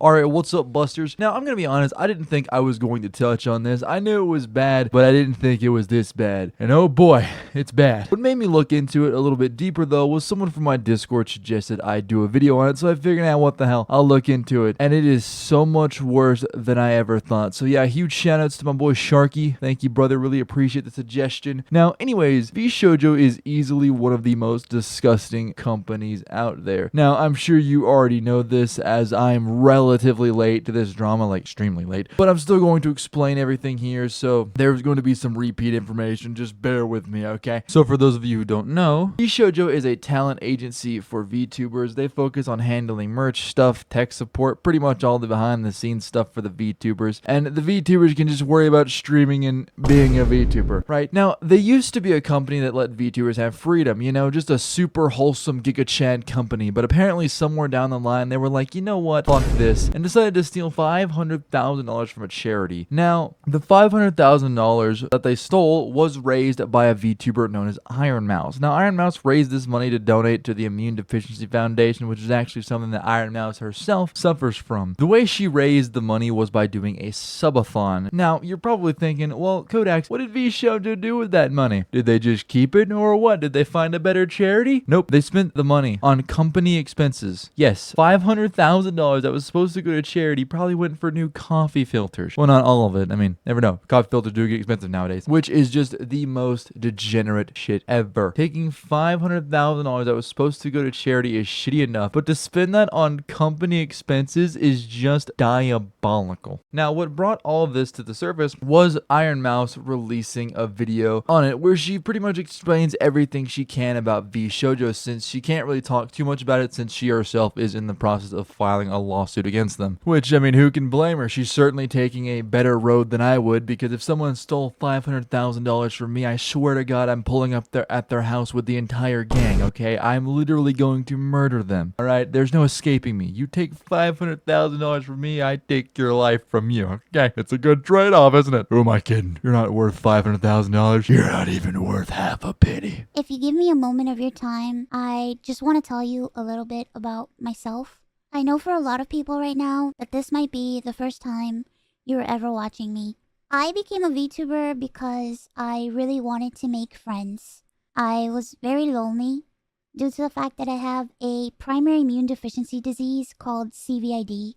Alright, what's up, busters? Now, I'm gonna be honest, I didn't think I was going to touch on this. I knew it was bad, but I didn't think it was this bad. And oh boy, it's bad. What made me look into it a little bit deeper, though, was someone from my Discord suggested I do a video on it, so I figured out what the hell, I'll look into it. And it is so much worse than I ever thought. So yeah, huge shoutouts to my boy Sharky. Thank you, brother. Really appreciate the suggestion. Now, anyways, VShojo is easily one of the most disgusting companies out there. Now, I'm sure you already know this, as I'm relatively late to this drama, like extremely late, but I'm still going to explain everything here, so there's going to be some repeat information. Just bear with me, okay? So for those of you who don't know, VShojo is a talent agency for VTubers. They focus on handling merch stuff, tech support, pretty much all the behind the scenes stuff for the VTubers, and the VTubers can just worry about streaming and being a VTuber, right? Now, they used to be a company that let VTubers have freedom, you know, just a super wholesome Giga Chad company, but apparently somewhere down the line they were like, you know what, fuck this, and decided to steal $500,000 from a charity. Now, the $500,000 that they stole was raised by a VTuber known as Iron Mouse. Now, Iron Mouse raised this money to donate to the Immune Deficiency Foundation, which is actually something that Iron Mouse herself suffers from. The way she raised the money was by doing a subathon. Now, you're probably thinking, well, Kodaks, what did VShojo do with that money? Did they just keep it, or what? Did they find a better charity? Nope, they spent the money on company expenses. Yes, $500,000 that was supposed to go to charity probably went for new coffee filters. Well, not all of it. I mean, never know. Coffee filters do get expensive nowadays, which is just the most degenerate shit ever. Taking $500,000 that was supposed to go to charity is shitty enough, but to spend that on company expenses is just diabolical. Now, what brought all of this to the surface was Iron Mouse releasing a video on it where she pretty much explains everything she can about VShojo, since she can't really talk too much about it since she herself is in the process of filing a lawsuit against them. Which, I mean, who can blame her? She's certainly taking a better road than I would, because if someone stole $500,000 from me, I swear to God, I'm pulling up at their house with the entire gang, okay? I'm literally going to murder them, alright? There's no escaping me. You take $500,000 from me, I take your life from you, okay? It's a good trade-off, isn't it? Who am I kidding? You're not worth $500,000. You're not even worth half a penny. If you give me a moment of your time, I just want to tell you a little bit about myself. I know for a lot of people right now that this might be the first time you're ever watching me. I became a VTuber because I really wanted to make friends. I was very lonely due to the fact that I have a primary immune deficiency disease called CVID.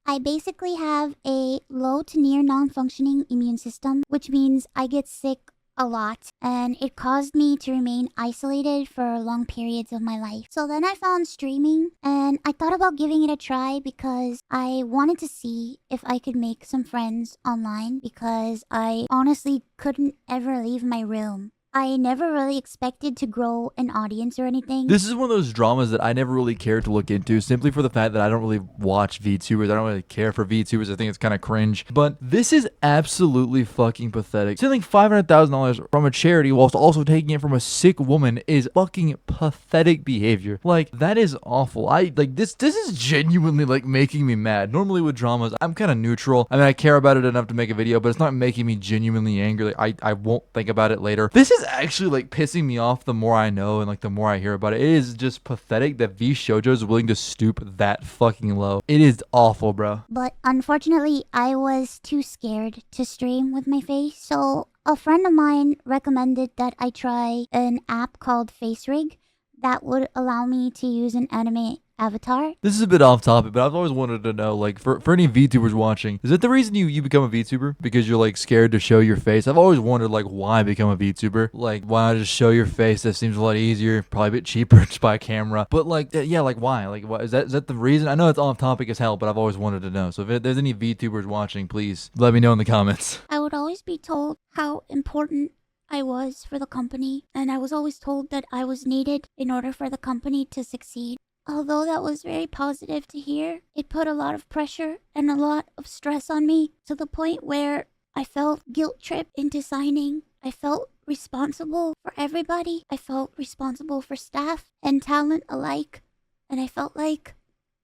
I basically have a low to near non-functioning immune system, which means I get sick a lot, and it caused me to remain isolated for long periods of my life. So then I found streaming, and I thought about giving it a try because I wanted to see if I could make some friends online, because I honestly couldn't ever leave my room. I never really expected to grow an audience or anything. This is one of those dramas that I never really cared to look into, simply for the fact that I don't really watch VTubers. I don't really care for VTubers. I think it's kind of cringe. But this is absolutely fucking pathetic. Stealing $500,000 from a charity whilst also taking it from a sick woman is fucking pathetic behavior. Like, that is awful. This is genuinely, like, making me mad. Normally with dramas, I'm kind of neutral. I mean, I care about it enough to make a video, but it's not making me genuinely angry. Like, I won't think about it later. This is actually like pissing me off the more I know and like the more I hear about it. It is just pathetic that VShojo is willing to stoop that fucking low. It is awful, bro. But unfortunately, I was too scared to stream with my face. So a friend of mine recommended that I try an app called FaceRig that would allow me to use an anime avatar. This is a bit off topic, but I've always wanted to know, like, for any VTubers watching, is that the reason you become a VTuber? Because you're, like, scared to show your face? I've always wondered, like, why become a VTuber? Like, why not just show your face? That seems a lot easier, probably a bit cheaper just buy a camera. But, like, yeah, like, why? Like, why? Is that the reason? I know it's off topic as hell, but I've always wanted to know. So if there's any VTubers watching, please let me know in the comments. I would always be told how important I was for the company, and I was always told that I was needed in order for the company to succeed. Although that was very positive to hear, it put a lot of pressure and a lot of stress on me, to the point where I felt guilt-tripped into signing. I felt responsible for everybody. I felt responsible for staff and talent alike. And I felt like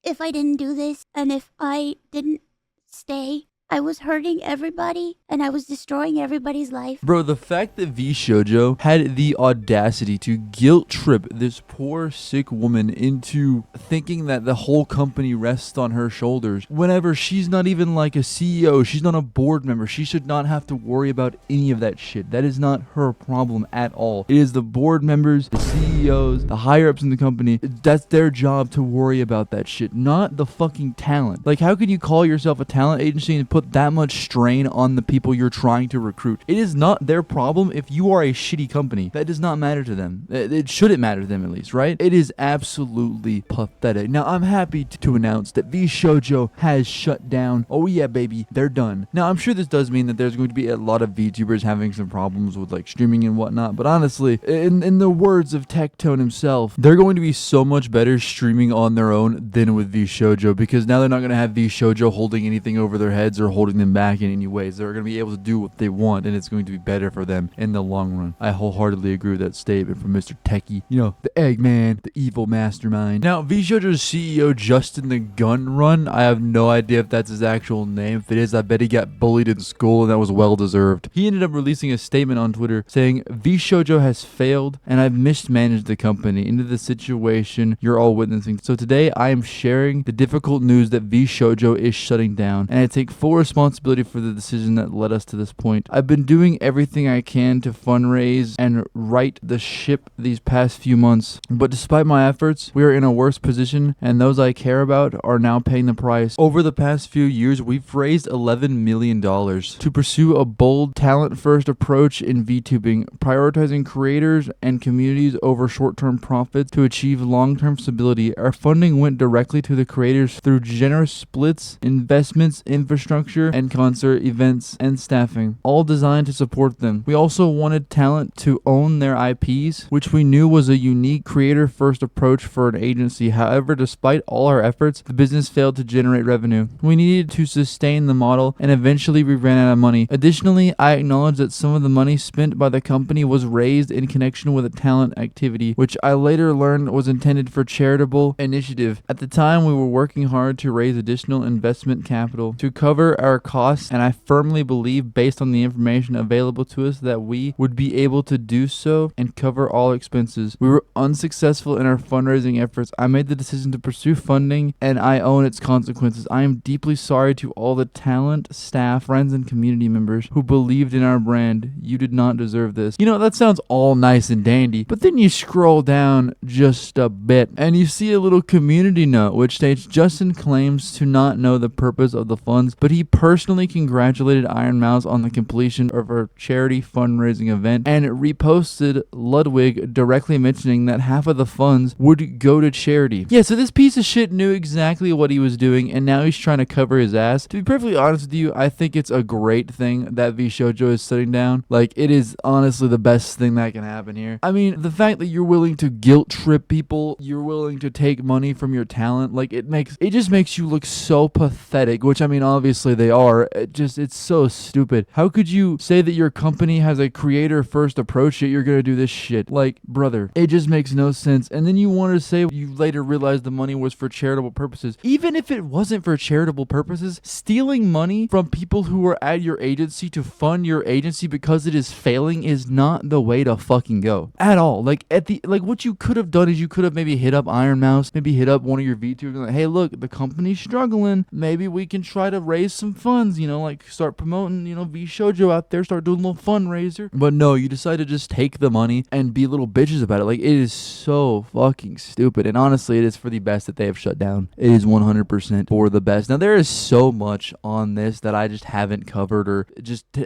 if I didn't do this and if I didn't stay, I was hurting everybody and I was destroying everybody's life. Bro, the fact that VShojo had the audacity to guilt trip this poor sick woman into thinking that the whole company rests on her shoulders whenever she's not even like a CEO, she's not a board member, she should not have to worry about any of that shit. That is not her problem at all. It is the board members, the CEOs, the higher ups in the company. That's their job to worry about that shit, not the fucking talent. Like, how can you call yourself a talent agency and put that much strain on the people you're trying to recruit? It is not their problem if you are a shitty company. That does not matter to them. It shouldn't matter to them, at least, right? It is absolutely pathetic. Now, I'm happy to announce that VShojo has shut down. Oh yeah, baby, they're done. Now, I'm sure this does mean that there's going to be a lot of VTubers having some problems with like streaming and whatnot, but honestly, in the words of Tectone himself, they're going to be so much better streaming on their own than with VShojo, because now they're not going to have VShojo holding anything over their heads or holding them back in any ways. They're going to be able to do what they want, and it's going to be better for them in the long run. I wholeheartedly agree with that statement from Mr. Techie. You know, the Eggman, the evil mastermind. Now, VShojo's CEO, Justin the Gun Run, I have no idea if that's his actual name. If it is, I bet he got bullied in school, and that was well deserved. He ended up releasing a statement on Twitter saying, VShojo has failed, and I've mismanaged the company into the situation you're all witnessing. So today, I am sharing the difficult news that VShojo is shutting down, and I take full responsibility for the decision that led us to this point. I've been doing everything I can to fundraise and right the ship these past few months, but despite my efforts, we are in a worse position, and those I care about are now paying the price. Over the past few years, we've raised $11 million to pursue a bold, talent-first approach in VTubing, prioritizing creators and communities over short-term profits to achieve long-term stability. Our funding went directly to the creators through generous splits, investments, infrastructure, and concert events and staffing, all designed to support them. We also wanted talent to own their IPs, which we knew was a unique creator-first approach for an agency. However, despite all our efforts, the business failed to generate revenue. We needed to sustain the model, and eventually we ran out of money. Additionally, I acknowledge that some of the money spent by the company was raised in connection with a talent activity, which I later learned was intended for charitable initiative. At the time, we were working hard to raise additional investment capital to cover our costs, and I firmly believe, based on the information available to us, that we would be able to do so and cover all expenses. We were unsuccessful in our fundraising efforts. I made the decision to pursue funding, and I own its consequences. I am deeply sorry to all the talent, staff, friends, and community members who believed in our brand. You did not deserve this. You know, that sounds all nice and dandy, but then you scroll down just a bit, and you see a little community note which states, Justin claims to not know the purpose of the funds, but he personally congratulated Iron Mouse on the completion of our charity fundraising event and reposted Ludwig directly mentioning that half of the funds would go to charity. Yeah, so this piece of shit knew exactly what he was doing, and now he's trying to cover his ass. To be perfectly honest with you, I think it's a great thing that VShojo is shutting down. Like, it is honestly the best thing that can happen here. I mean, the fact that you're willing to guilt trip people, you're willing to take money from your talent, like, it just makes you look so pathetic, which, I mean, obviously they are. It's so stupid. How could you say that your company has a creator first approach yet you're gonna do this shit? Like, brother, it just makes no sense. And then you want to say you later realized the money was for charitable purposes. Even if it wasn't for charitable purposes, stealing money from people who are at your agency to fund your agency because it is failing is not the way to fucking go at all. Like, what you could have done is you could have maybe hit up Iron Mouse, maybe hit up one of your VTubers, like, hey, look, the company's struggling. Maybe we can try to raise some funds, you know, like start promoting, you know, VShojo out there, start doing a little fundraiser. But no, you decide to just take the money and be little bitches about it. Like, it is so fucking stupid. And honestly, it is for the best that they have shut down. It is 100% for the best. Now, there is so much on this that I just haven't covered, or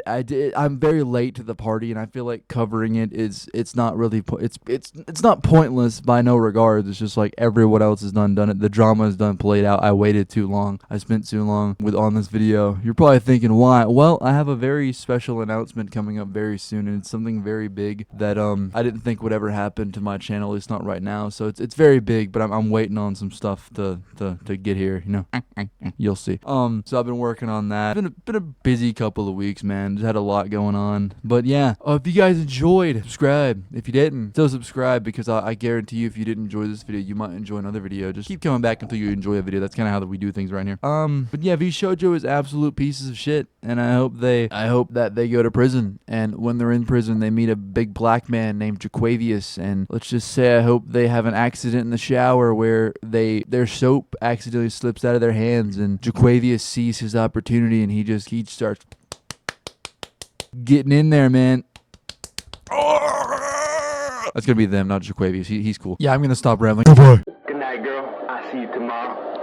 I'm very late to the party, and I feel like covering it it's not really it's not pointless by no regards. It's just like everyone else has done it. The drama is done, played out. I waited too long. I spent too long on this video. You're probably thinking, why? Well, I have a very special announcement coming up very soon, and it's something very big that I didn't think would ever happen to my channel, at least not right now. So it's very big, but I'm waiting on some stuff to get here, you know. You'll see. So I've been working on that. Been a busy couple of weeks, man. Just had a lot going on. But yeah, if you guys enjoyed, subscribe. If you didn't, still subscribe, because I guarantee you, if you didn't enjoy this video, you might enjoy another video. Just keep coming back until you enjoy a video. That's kind of how we do things right here. But yeah, VShojo is absolute pieces of shit. And I hope that they go to prison. And when they're in prison, they meet a big black man named Jaquavius. And let's just say I hope they have an accident in the shower where their soap accidentally slips out of their hands, and Jaquavius sees his opportunity, and he starts getting in there, man. That's gonna be them, not Jaquavius. He's cool. Yeah, I'm gonna stop rambling. Bye-bye. Good night, girl. I'll see you tomorrow.